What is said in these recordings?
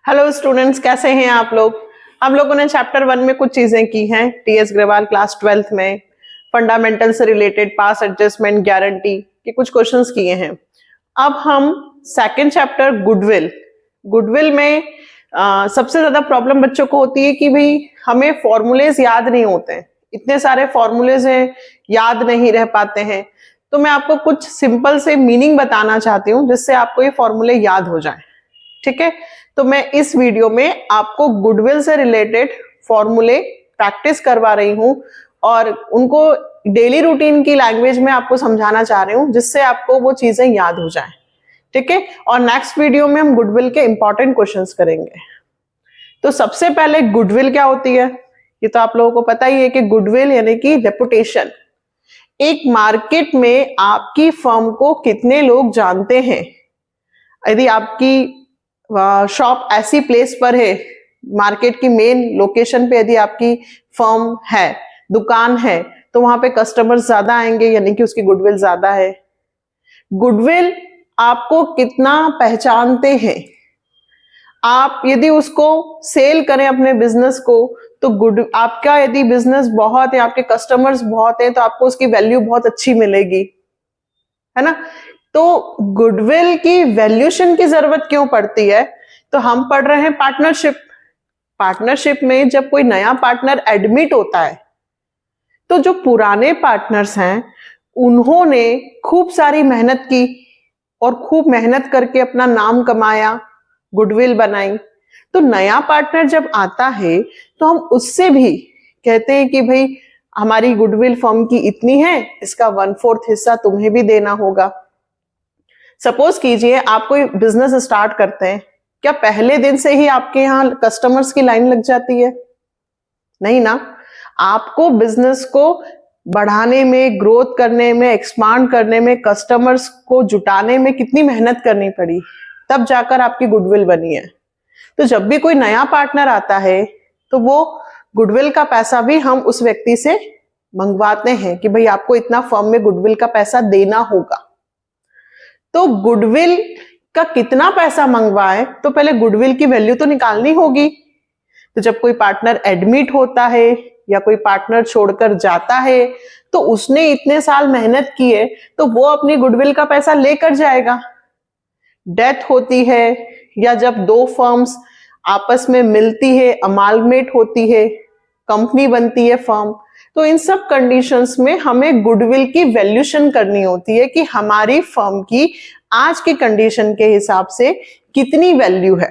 Hello students, कैसे हैं आप लोग। हम लोगों ने चैप्टर 1 में कुछ चीजें की हैं। टीएस ग्रेवाल क्लास 12th में फंडामेंटल से रिलेटेड पास एडजस्टमेंट गारंटी के कुछ क्वेश्चंस किए हैं। अब हम सेकंड चैप्टर गुडविल में सबसे ज्यादा प्रॉब्लम बच्चों को होती है कि भाई हमें फॉर्मूलेज याद नहीं होते हैं, इतने सारे फॉर्मूलेज हैं, याद नहीं रह पाते हैं। तो मैं आपको कुछ सिंपल से मीनिंग बताना चाहती हूँ जिससे आपको ये फॉर्मूले याद हो जाए। ठीक है, तो मैं इस वीडियो में आपको गुडविल से रिलेटेड फॉर्मूले प्रैक्टिस करवा रही हूं और उनको डेली रूटीन की लैंग्वेज में आपको समझाना चाह रही हूं जिससे आपको वो चीजें याद हो जाएं। ठीक है, और नेक्स्ट वीडियो में हम गुडविल के इंपॉर्टेंट क्वेश्चंस करेंगे। तो सबसे पहले गुडविल क्या होती है, ये तो आप लोगों को पता ही है कि गुडविल यानी कि रेपुटेशन। एक मार्केट में आपकी फर्म को कितने लोग जानते हैं। यदि आपकी शॉप ऐसी प्लेस पर है, मार्केट की मेन लोकेशन पे यदि आपकी फर्म है, दुकान है, तो वहां पे कस्टमर्स ज्यादा आएंगे यानी कि उसकी गुडविल ज्यादा है। गुडविल आपको कितना पहचानते हैं। आप यदि उसको सेल करें अपने बिजनेस को तो आपका यदि बिजनेस बहुत है, आपके कस्टमर्स बहुत हैं, तो आपको उसकी वैल्यू बहुत अच्छी मिलेगी, है ना। तो गुडविल की वैल्यूएशन की जरूरत क्यों पड़ती है, तो हम पढ़ रहे हैं पार्टनरशिप में जब कोई नया पार्टनर एडमिट होता है तो जो पुराने पार्टनर्स हैं उन्होंने खूब सारी मेहनत की और खूब मेहनत करके अपना नाम कमाया, गुडविल बनाई। तो नया पार्टनर जब आता है तो हम उससे भी कहते हैं कि भाई हमारी गुडविल फर्म की इतनी है, इसका 1/4 हिस्सा तुम्हें भी देना होगा। सपोज कीजिए आप कोई बिजनेस स्टार्ट करते हैं, क्या पहले दिन से ही आपके यहाँ कस्टमर्स की लाइन लग जाती है? नहीं ना। आपको बिजनेस को बढ़ाने में, ग्रोथ करने में, एक्सपांड करने में, कस्टमर्स को जुटाने में कितनी मेहनत करनी पड़ी, तब जाकर आपकी गुडविल बनी है। तो जब भी कोई नया पार्टनर आता है तो वो गुडविल का पैसा भी हम उस व्यक्ति से मंगवाते हैं कि भाई आपको इतना फर्म में गुडविल का पैसा देना होगा। तो गुडविल का कितना पैसा मंगवाए, तो पहले गुडविल की वैल्यू तो निकालनी होगी। तो जब कोई पार्टनर एडमिट होता है या कोई पार्टनर छोड़कर जाता है तो उसने इतने साल मेहनत की है तो वो अपनी गुडविल का पैसा लेकर जाएगा। डेथ होती है या जब दो फर्म्स आपस में मिलती है, अमालमेट होती है, कंपनी बनती है फर्म, तो इन सब कंडीशंस में हमें गुडविल की वैल्यूएशन करनी होती है कि हमारी फर्म की आज की कंडीशन के हिसाब से कितनी वैल्यू है।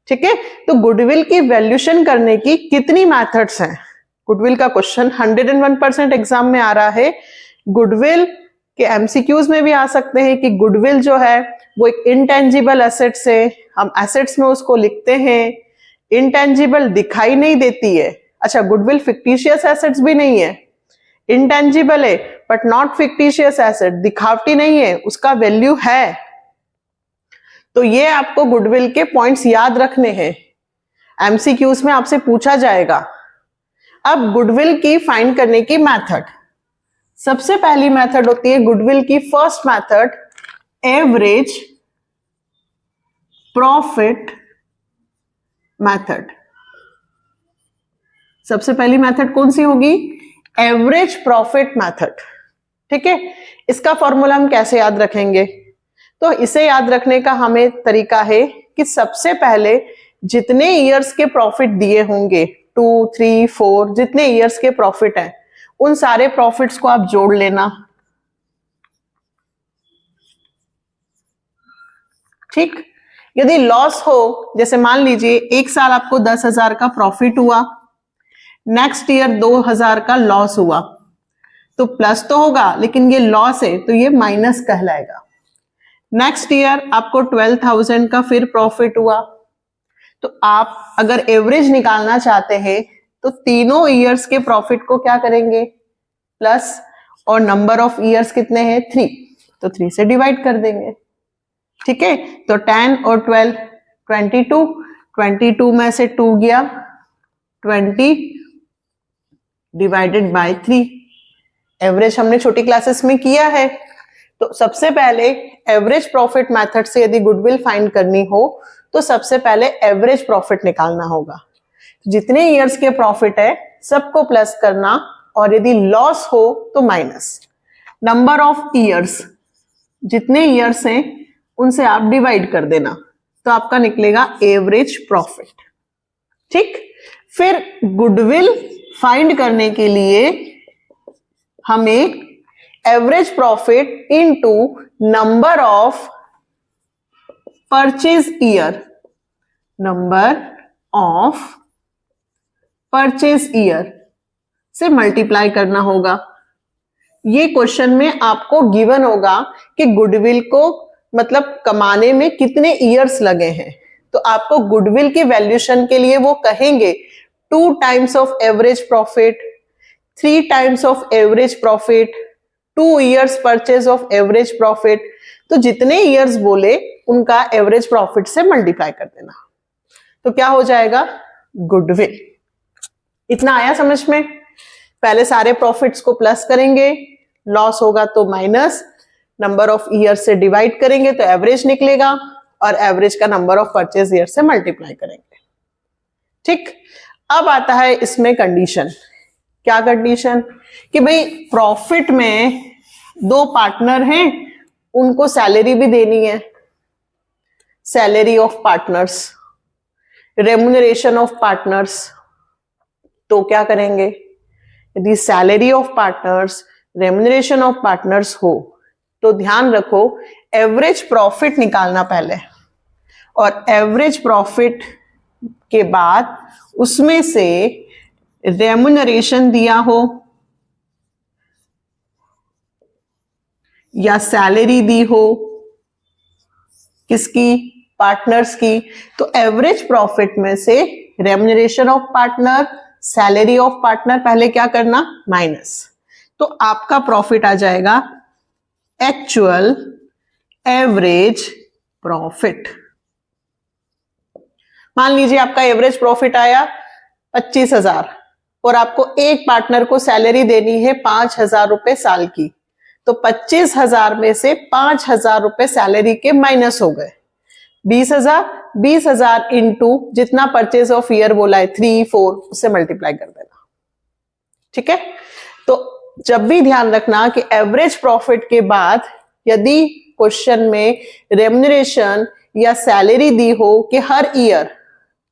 ठीक है, तो गुडविल की वैल्यूएशन करने की कितनी मेथड्स हैं। गुडविल का क्वेश्चन 101% एग्जाम में आ रहा है। गुडविल के एमसीक्यूज में भी आ सकते हैं कि गुडविल जो है वो एक इंटेंजिबल एसेट्स है, हम एसेट्स में उसको लिखते हैं। इंटेंजिबल दिखाई नहीं देती है। अच्छा, गुडविल फिक्टिशियस एसेट्स भी नहीं है, इंटेंजिबल है बट नॉट फिक्टिशियस एसेट, दिखावटी नहीं है, उसका वैल्यू है। तो ये आपको गुडविल के पॉइंट्स याद रखने हैं, एमसीक्यूज में आपसे पूछा जाएगा। अब गुडविल की फाइंड करने की मेथड, सबसे पहली मेथड होती है गुडविल की first method, average profit method. सबसे पहली मेथड कौन सी होगी? Average profit method. ठीक है, इसका फॉर्मूला हम कैसे याद रखेंगे? तो इसे याद रखने का हमें तरीका है कि सबसे पहले जितने ईयर्स के प्रॉफिट दिए होंगे, 2, 3, 4 जितने ईयर्स के प्रॉफिट हैं, उन सारे प्रॉफिट्स को आप जोड़ लेना। ठीक, यदि लॉस हो, जैसे मान लीजिए एक साल आपको 10,000 का प्रॉफिट हुआ, नेक्स्ट ईयर 2,000 का लॉस हुआ, तो प्लस तो होगा लेकिन ये लॉस है तो ये माइनस कहलाएगा। नेक्स्ट ईयर आपको 12,000 का फिर प्रॉफिट हुआ, तो आप अगर एवरेज निकालना चाहते हैं तो तीनों ईयर्स के प्रॉफिट को क्या करेंगे? प्लस, और नंबर ऑफ ईयर्स कितने हैं? 3, तो 3 से डिवाइड कर देंगे। ठीक है, तो 10 और 12 22 में से 2 गया, 20 डिवाइडेड बाय 3। एवरेज हमने छोटी क्लासेस में किया है। तो सबसे पहले एवरेज प्रॉफिट मेथड से यदि गुडविल फाइंड करनी हो तो सबसे पहले एवरेज प्रॉफिट निकालना होगा। जितने ईयर्स के प्रॉफिट है सबको प्लस करना, और यदि लॉस हो तो माइनस। नंबर ऑफ ईयर्स, जितने ईयर्स हैं उनसे आप डिवाइड कर देना, तो आपका निकलेगा एवरेज प्रॉफिट। ठीक, फिर गुडविल फाइंड करने के लिए हमें average profit into number of purchase year, number of purchase year से मल्टीप्लाई करना होगा। ये क्वेश्चन में आपको गिवन होगा कि गुडविल को मतलब कमाने में कितने ईयर्स लगे हैं, तो आपको गुडविल की वैल्यूएशन के लिए वो कहेंगे 2 times of average profit, 3 times of average profit, 2 years purchase of average profit. तो जितने ईयर्स बोले उनका एवरेज प्रॉफिट से मल्टीप्लाई कर देना, तो क्या हो जाएगा गुडविल। इतना आया समझ में? पहले सारे प्रॉफिट्स को प्लस करेंगे, लॉस होगा तो माइनस, नंबर ऑफ ईयर से डिवाइड करेंगे तो एवरेज निकलेगा, और एवरेज का नंबर ऑफ परचेज ईयर से मल्टीप्लाई करेंगे। ठीक, अब आता है इसमें कंडीशन। क्या कंडीशन? कि भाई प्रॉफिट में 2 पार्टनर हैं, उनको सैलरी भी देनी है, salary of partners, remuneration of partners. तो क्या करेंगे? यदि salary of partners, remuneration of partners हो तो ध्यान रखो एवरेज प्रॉफिट निकालना पहले, और एवरेज प्रॉफिट के बाद उसमें से रेम्यूनरेशन दिया हो या सैलरी दी हो, किसकी? पार्टनर्स की, तो एवरेज प्रॉफिट में से remuneration of partner, salary of partner पहले क्या करना? माइनस। तो आपका प्रॉफिट आ जाएगा एक्चुअल एवरेज प्रॉफिट। मान लीजिए आपका एवरेज प्रॉफिट आया 25,000 और आपको एक पार्टनर को सैलरी देनी है 5,000 रुपए साल की, तो 25,000 में से 5,000 रुपए सैलरी के माइनस हो गए। 20,000 इंटू जितना परचेज ऑफ ईयर बोला है 3, 4, उससे मल्टीप्लाई कर देना। ठीक है, तो जब भी ध्यान रखना कि एवरेज प्रॉफिट के बाद यदि क्वेश्चन में रेम्यूनरेशन या सैलरी दी हो कि हर ईयर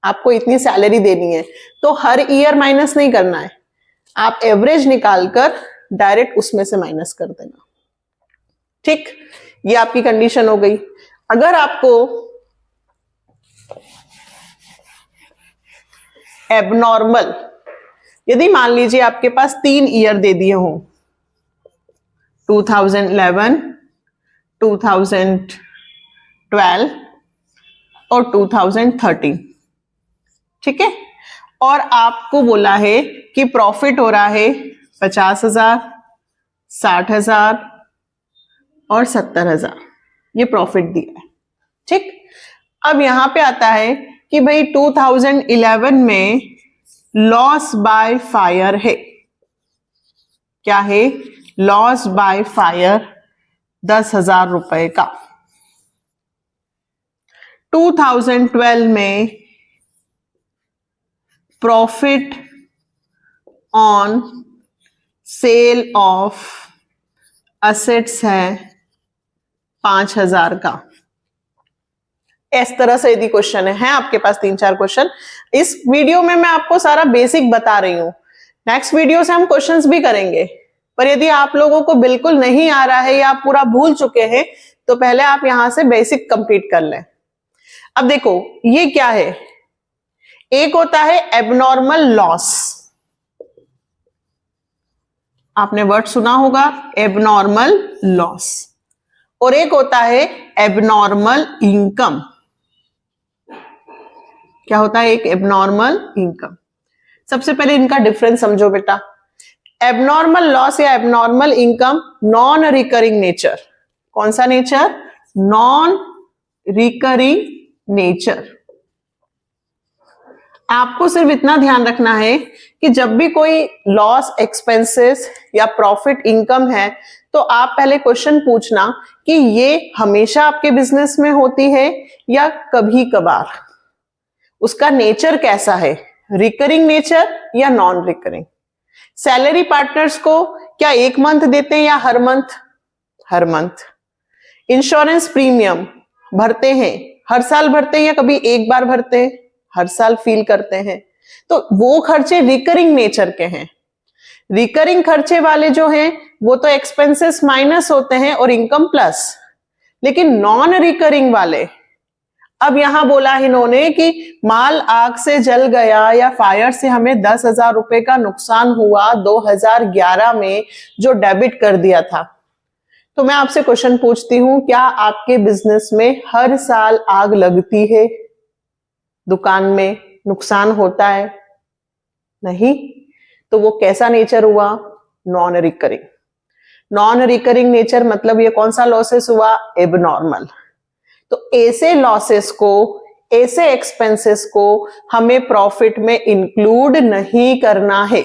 आपको इतनी सैलरी देनी है, तो हर ईयर माइनस नहीं करना है, आप एवरेज निकालकर डायरेक्ट उसमें से माइनस कर देना। ठीक, ये आपकी कंडीशन हो गई। अगर आपको एबनॉर्मल, यदि मान लीजिए आपके पास 3 ईयर दे दिए हों, 2011, 2012 और 2013, ठीक है, और आपको बोला है कि प्रॉफिट हो रहा है 50,000, 60,000 और 70,000, ये प्रॉफिट दिया है। ठीक, अब यहां पे आता है कि भाई 2011 में लॉस बाय फायर है। क्या है? लॉस बाय फायर 10,000 रुपए का। 2012 में profit on sale of assets है 5,000 का। इस तरह से यदि क्वेश्चन है आपके पास 3-4 क्वेश्चन। इस वीडियो में मैं आपको सारा बेसिक बता रही हूं, नेक्स्ट वीडियो से हम क्वेश्चंस भी करेंगे, पर यदि आप लोगों को बिल्कुल नहीं आ रहा है या आप पूरा भूल चुके हैं तो पहले आप यहां से बेसिक कंप्लीट कर लें। अब देखो ये क्या है, एक होता है एबनॉर्मल लॉस, आपने वर्ड सुना होगा एबनॉर्मल लॉस, और एक होता है एबनॉर्मल इनकम। क्या होता है? एक एबनॉर्मल इनकम। सबसे पहले इनका डिफरेंस समझो बेटा। एबनॉर्मल लॉस या abnormal income non recurring nature. कौन सा नेचर? Non recurring nature. आपको सिर्फ इतना ध्यान रखना है कि जब भी कोई लॉस, एक्सपेंसेस या प्रॉफिट, इनकम है, तो आप पहले क्वेश्चन पूछना कि ये हमेशा आपके बिजनेस में होती है या कभी कभार, उसका नेचर कैसा है, रिकरिंग नेचर या नॉन रिकरिंग। सैलरी पार्टनर्स को क्या एक मंथ देते हैं या हर मंथ? हर मंथ। इंश्योरेंस प्रीमियम भरते हैं, हर साल भरते हैं या कभी एक बार भरते हैं? हर साल फील करते हैं। तो वो खर्चे रिकरिंग नेचर के हैं। रिकरिंग खर्चे वाले जो हैं वो तो एक्सपेंसेस माइनस होते हैं और इनकम प्लस। लेकिन नॉन रिकरिंग वाले, अब यहां बोला इन्होंने कि माल आग से जल गया या फायर से हमें 10,000 रुपए का नुकसान हुआ 2011 में, जो डेबिट कर दिया था। तो मैं आपसे क्वेश्चन पूछती हूं, क्या आपके बिजनेस में हर साल आग लगती है? दुकान में नुकसान होता है? नहीं। तो वो कैसा नेचर हुआ? Non recurring. Non recurring nature मतलब ये कौन सा लॉसेस हुआ? एबनॉर्मल। तो ऐसे लॉसेस को, ऐसे एक्सपेंसेस को हमें प्रॉफिट में इंक्लूड नहीं करना है।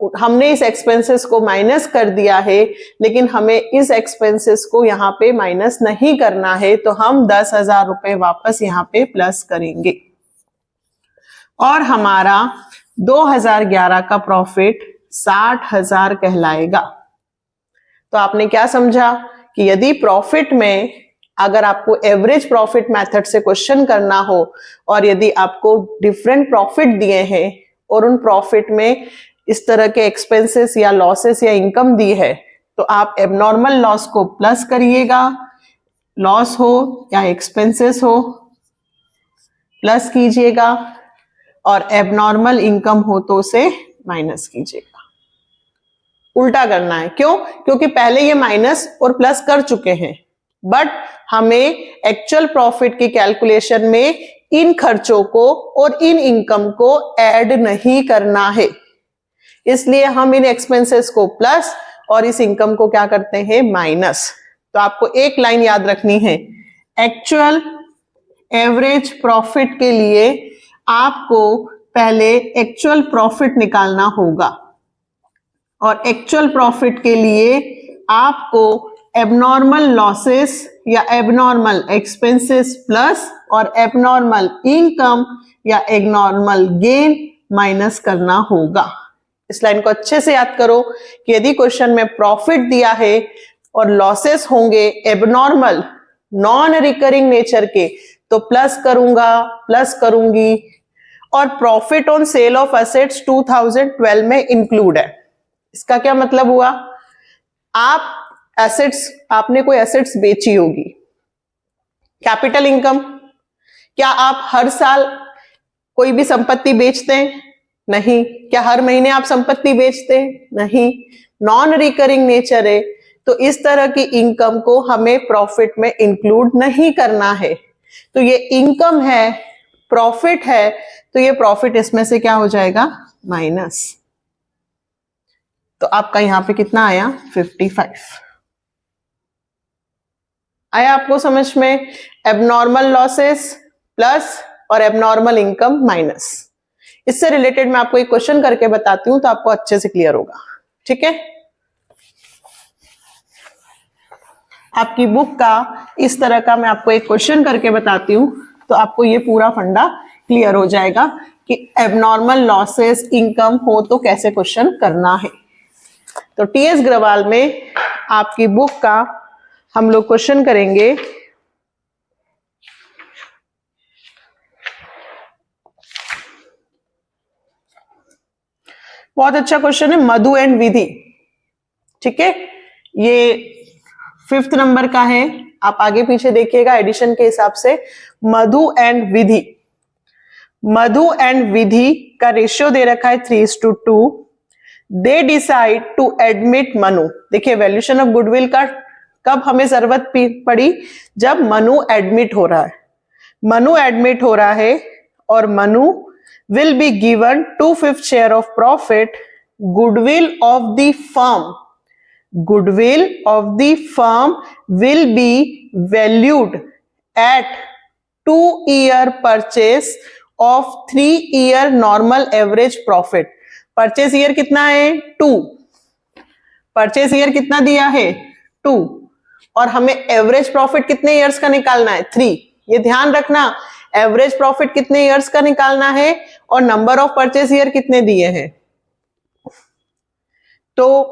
हमने इस एक्सपेंसेस को माइनस कर दिया है, लेकिन हमें इस एक्सपेंसेस को यहाँ पे माइनस नहीं करना है, तो हम 10,000 रुपए वापस यहाँ पे प्लस करेंगे और हमारा 2011 का प्रॉफिट 60,000 कहलाएगा। तो आपने क्या समझा कि यदि प्रॉफिट में, अगर आपको एवरेज प्रॉफिट मेथड से क्वेश्चन करना हो और यदि आपको डिफरेंट प्रॉफिट दिए हैं और उन प्रॉफिट में इस तरह के एक्सपेंसेस या लॉसेस या इनकम दी है, तो आप एबनॉर्मल लॉस को प्लस करिएगा, लॉस हो या एक्सपेंसेस हो प्लस कीजिएगा, और एबनॉर्मल इनकम हो तो उसे माइनस कीजिएगा। उल्टा करना है। क्यों? क्योंकि पहले ये माइनस और प्लस कर चुके हैं, बट हमें एक्चुअल प्रॉफिट की कैलकुलेशन में इन खर्चों को और इन इनकम को ऐड नहीं करना है। इसलिए हम इन एक्सपेंसेस को प्लस और इस इनकम को क्या करते हैं? माइनस। तो आपको एक लाइन याद रखनी है, एक्चुअल एवरेज प्रॉफिट के लिए आपको पहले एक्चुअल प्रॉफिट निकालना होगा और एक्चुअल प्रॉफिट के लिए आपको एबनॉर्मल लॉसेस या एबनॉर्मल एक्सपेंसेस प्लस और एबनॉर्मल इनकम या एबनॉर्मल गेन माइनस करना होगा। इस लाइन को अच्छे से याद करो कि यदि क्वेश्चन में प्रॉफिट दिया है और लॉसेस होंगे एबनॉर्मल, नॉन रिकरिंग नेचर के, तो प्लस करूंगा, प्लस करूंगी। और profit on sale of assets 2012 में इंक्लूड है। इसका क्या मतलब हुआ? आपने कोई एसेट्स बेची होगी, कैपिटल इनकम। क्या आप हर साल कोई भी संपत्ति बेचते हैं? नहीं। क्या हर महीने आप संपत्ति बेचते हैं? नहीं। नॉन रिकरिंग नेचर है, तो इस तरह की इनकम को हमें प्रॉफिट में इंक्लूड नहीं करना है। तो ये इनकम है, प्रॉफिट है, तो ये प्रॉफिट इसमें से क्या हो जाएगा? माइनस। तो आपका यहां पे कितना आया? 55 आया आपको समझ में? एबनॉर्मल लॉसेस प्लस और एबनॉर्मल इनकम माइनस। इससे रिलेटेड मैं आपको एक क्वेश्चन करके बताती हूं तो आपको अच्छे से क्लियर होगा। ठीक है? आपकी बुक का इस तरह का मैं आपको एक क्वेश्चन करके बताती हूं तो आपको ये पूरा फंडा क्लियर हो जाएगा कि एबनॉर्मल लॉसेस इनकम हो तो कैसे क्वेश्चन करना है। तो टीएस ग्रवाल में आपकी बुक का हम लोग क्वेश्चन करेंगे बहुत अच्छा क्वेश्चन है, मधु एंड विधि। ठीक है, ये 5th नंबर का है, आप आगे पीछे देखिएगा एडिशन के हिसाब से। मधु एंड विधि, मधु एंड विधि का रेशियो दे रखा है 3:2। They decide to admit Manu. देखिए वैल्यूएशन ऑफ गुडविल का कब हमें जरूरत पड़ी? जब मनु एडमिट हो रहा है। मनु एडमिट हो रहा है और Manu will be given 2/5 share of profit. Goodwill of the firm, goodwill of the firm will be valued at 2-year purchase of 3 year normal average profit. Purchase year कितना है 2, परचेस ईयर कितना दिया है 2, और हमें एवरेज प्रॉफिट कितने years का निकालना है 3। ये ध्यान रखना, एवरेज प्रॉफिट कितने ईयर्स का निकालना है और नंबर ऑफ परचेस ईयर कितने दिए हैं। तो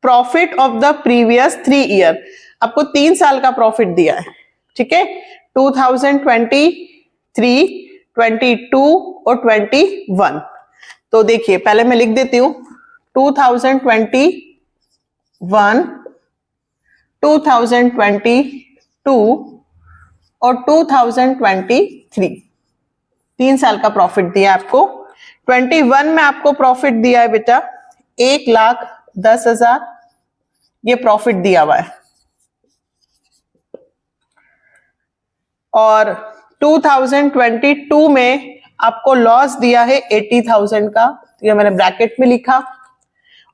profit of the previous 3 year, आपको 3 साल का प्रॉफिट दिया है, ठीक है, 2023, 22 और 21। तो देखिए पहले मैं लिख देती हूं 2021, 2022 और 2023, 3 साल का प्रॉफिट दिया आपको। 21 में आपको प्रॉफिट दिया है बेटा 1,10,000, ये प्रॉफिट दिया हुआ है। और 2022 में आपको लॉस दिया है 80,000 का, ये मैंने ब्रैकेट में लिखा।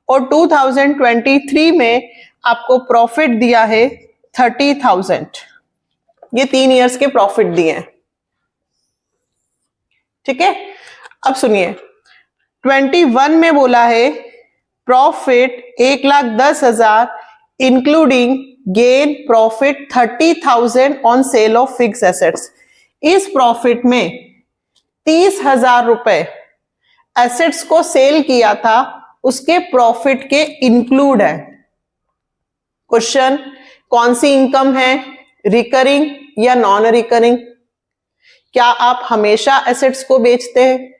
और 2023 में आपको प्रॉफिट दिया है 30,000। ये 3 इयर्स के प्रॉफिट दिए हैं, ठीक है। अब सुनिए 21 में बोला है profit 1,10,000 including gain profit 30,000 on sale of fix assets. इस प्रॉफिट में 30,000 रुपए एसेट्स को सेल किया था, उसके प्रॉफिट के इंक्लूड है। क्वेश्चन, कौन सी इनकम है, रिकरिंग या नॉन रिकरिंग? क्या आप हमेशा एसेट्स को बेचते हैं?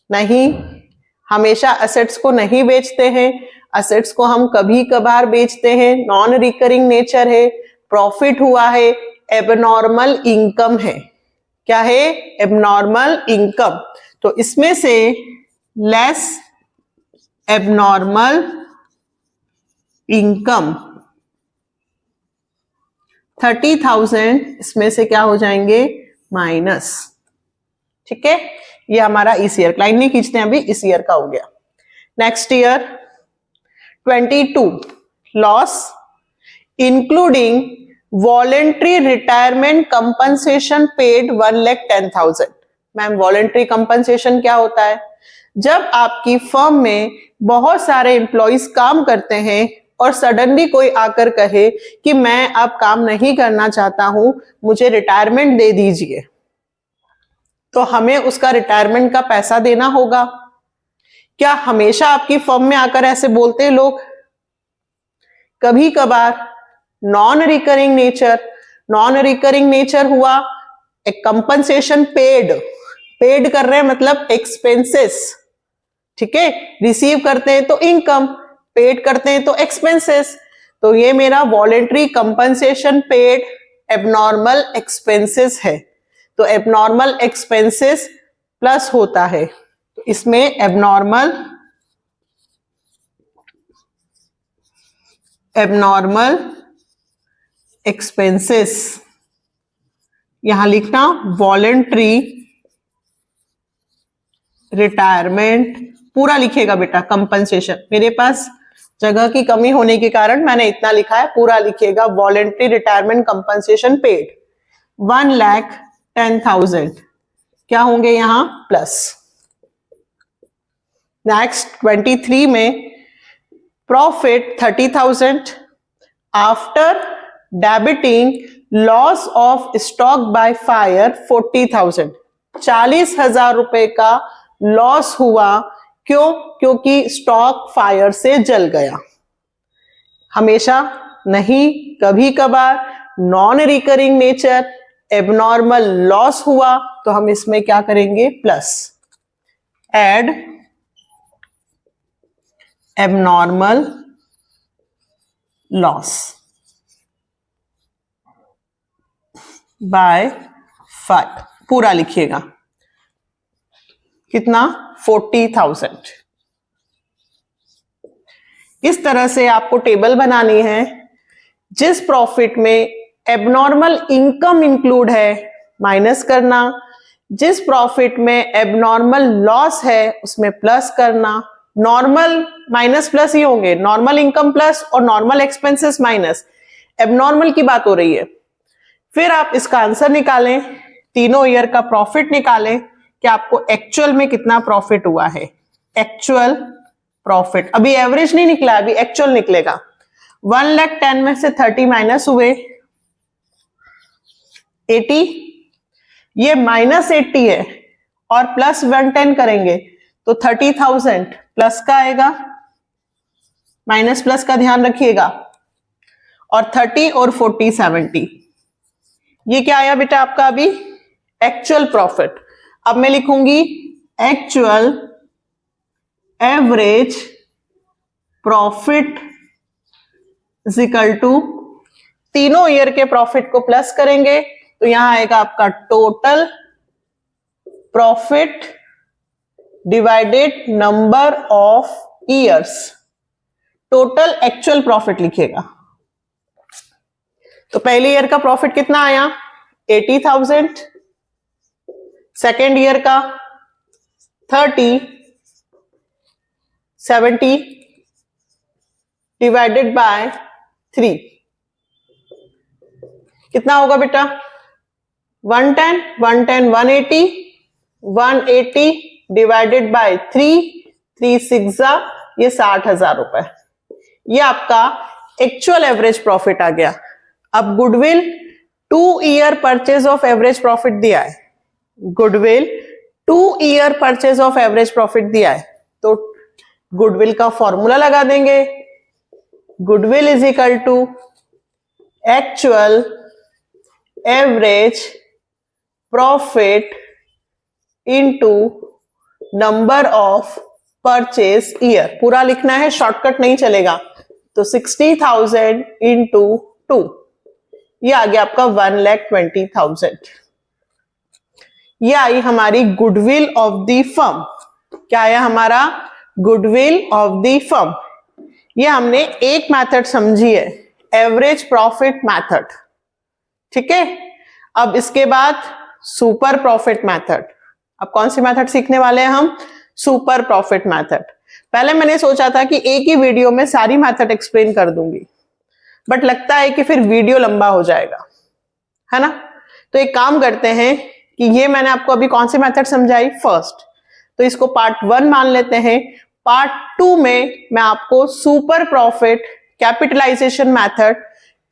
नहीं, हमेशा एसेट्स को नहीं बेचते हैं, एसेट्स को हम कभी कभार बेचते हैं, नॉन रिकरिंग नेचर है, प्रॉफिट हुआ है, एबनॉर्मल इनकम है। क्या है? Abnormal income. तो इसमें से लेस एबनॉर्मल इनकम 30,000, इसमें से क्या हो जाएंगे माइनस, ठीक है। ये हमारा इस ईयर, लाइन नहीं खींचते हैं अभी, इस ईयर का हो गया। Next year 22 loss including voluntary retirement compensation paid 1,10,000। Ma'am voluntary compensation क्या होता है? जब आपकी फर्म में बहुत सारे एम्प्लॉइज काम करते हैं और सडनली कोई आकर कहे कि मैं अब काम नहीं करना चाहता हूं, मुझे रिटायरमेंट दे दीजिए, तो हमें उसका रिटायरमेंट का पैसा देना होगा। क्या हमेशा आपकी फर्म में आकर ऐसे बोलते हैं लोग? कभी कभार। Non recurring nature, non recurring nature हुआ एक कंपनसेशन पेड, पेड कर रहे हैं मतलब एक्सपेंसेस, ठीक है। रिसीव करते हैं तो इनकम, पेड करते हैं तो एक्सपेंसेस। तो ये मेरा voluntary compensation paid abnormal expenses है। तो एबनॉर्मल एक्सपेंसेस प्लस होता है, तो इसमें एबनॉर्मल एक्सपेंसेस यहां लिखना, वॉलेंट्री रिटायरमेंट पूरा लिखेगा बेटा, कंपनसेशन। मेरे पास जगह की कमी होने के कारण मैंने इतना लिखा है, पूरा लिखिएगा। वॉलेंट्री रिटायरमेंट कंपनसेशन पेड 1,10,000 क्या होंगे यहां प्लस। नेक्स्ट 23 में profit 30,000 after debiting loss of stock by fire 40,000। 40,000 रुपए का लॉस हुआ, क्यों? क्योंकि स्टॉक फायर से जल गया। हमेशा नहीं, कभी कभार, non recurring nature, abnormal loss हुआ, तो हम इसमें क्या करेंगे plus, add abnormal loss by 5, पूरा लिखिएगा। कितना? 40,000। इस तरह से आपको टेबल बनानी है। जिस प्रॉफिट में एबनॉर्मल इनकम इंक्लूड है माइनस करना, जिस प्रॉफिट में एबनॉर्मल लॉस है उसमें प्लस करना। नॉर्मल माइनस प्लस ही होंगे, नॉर्मल इनकम प्लस और नॉर्मल एक्सपेंसेस माइनस। एबनॉर्मल की बात हो रही है। फिर आप इसका आंसर निकालें, तीनों ईयर का प्रॉफिट निकालें कि आपको एक्चुअल में कितना प्रॉफिट हुआ है। एक्चुअल प्रॉफिट, अभी एवरेज नहीं निकला, अभी एक्चुअल निकलेगा। 1,10,000 में से 30 माइनस हुए 80, ये -80 है और प्लस 110 करेंगे तो 30,000 प्लस का आएगा, माइनस प्लस का ध्यान रखिएगा, और 30 और 40 70। ये क्या आया बेटा आपका अभी एक्चुअल प्रॉफिट। अब मैं लिखूंगी actual average profit is equal to, तीनों ईयर के प्रॉफिट को प्लस करेंगे तो यहां आएगा आपका total profit divided number of years. Total actual profit लिखिएगा। तो पहले ईयर का प्रॉफिट कितना आया 80,000, सेकेंड ईयर का 30, 70 डिवाइडेड बाय 3 कितना होगा बेटा 110, 110 180, 180 डिवाइडेड बाय 3, 3 6 ये 60,000 रुपए। ये आपका एक्चुअल एवरेज प्रॉफिट आ गया। अब goodwill 2 year purchase of average profit दिया है, goodwill 2 year purchase of average profit दिया है, तो गुडविल का फॉर्मूला लगा देंगे। Goodwill is equal to actual average profit into number of purchase year. पूरा लिखना है, शॉर्टकट नहीं चलेगा। तो 60,000 इंटू 2, ये आ गया आपका 1,20,000। ये आई हमारी गुडविल ऑफ द फर्म। क्या आया हमारा गुडविल ऑफ द फर्म। ये हमने एक मेथड समझी है, एवरेज प्रॉफिट मेथड। ठीक है, अब इसके बाद सुपर प्रॉफिट मेथड। अब कौन सी मेथड सीखने वाले हैं हम, सुपर प्रॉफिट मेथड। पहले मैंने सोचा था कि एक ही वीडियो में सारी मेथड एक्सप्लेन कर दूंगी, बट लगता है कि फिर वीडियो लंबा हो जाएगा, है ना। तो एक काम करते हैं कि ये मैंने आपको अभी कौन सी मेथड समझाई फर्स्ट, तो इसको पार्ट 1 मान लेते हैं। पार्ट 2 में मैं आपको सुपर प्रॉफिट कैपिटलाइजेशन मेथड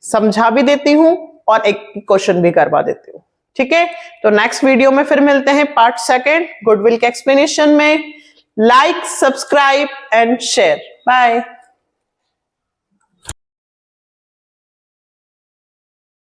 समझा भी देती हूं और एक क्वेश्चन भी करवा देती हूं। ठीक है, तो नेक्स्ट वीडियो में फिर मिलते हैं पार्ट 2 गुडविल के एक्सप्लेनेशन में। Like, subscribe and share. Bye.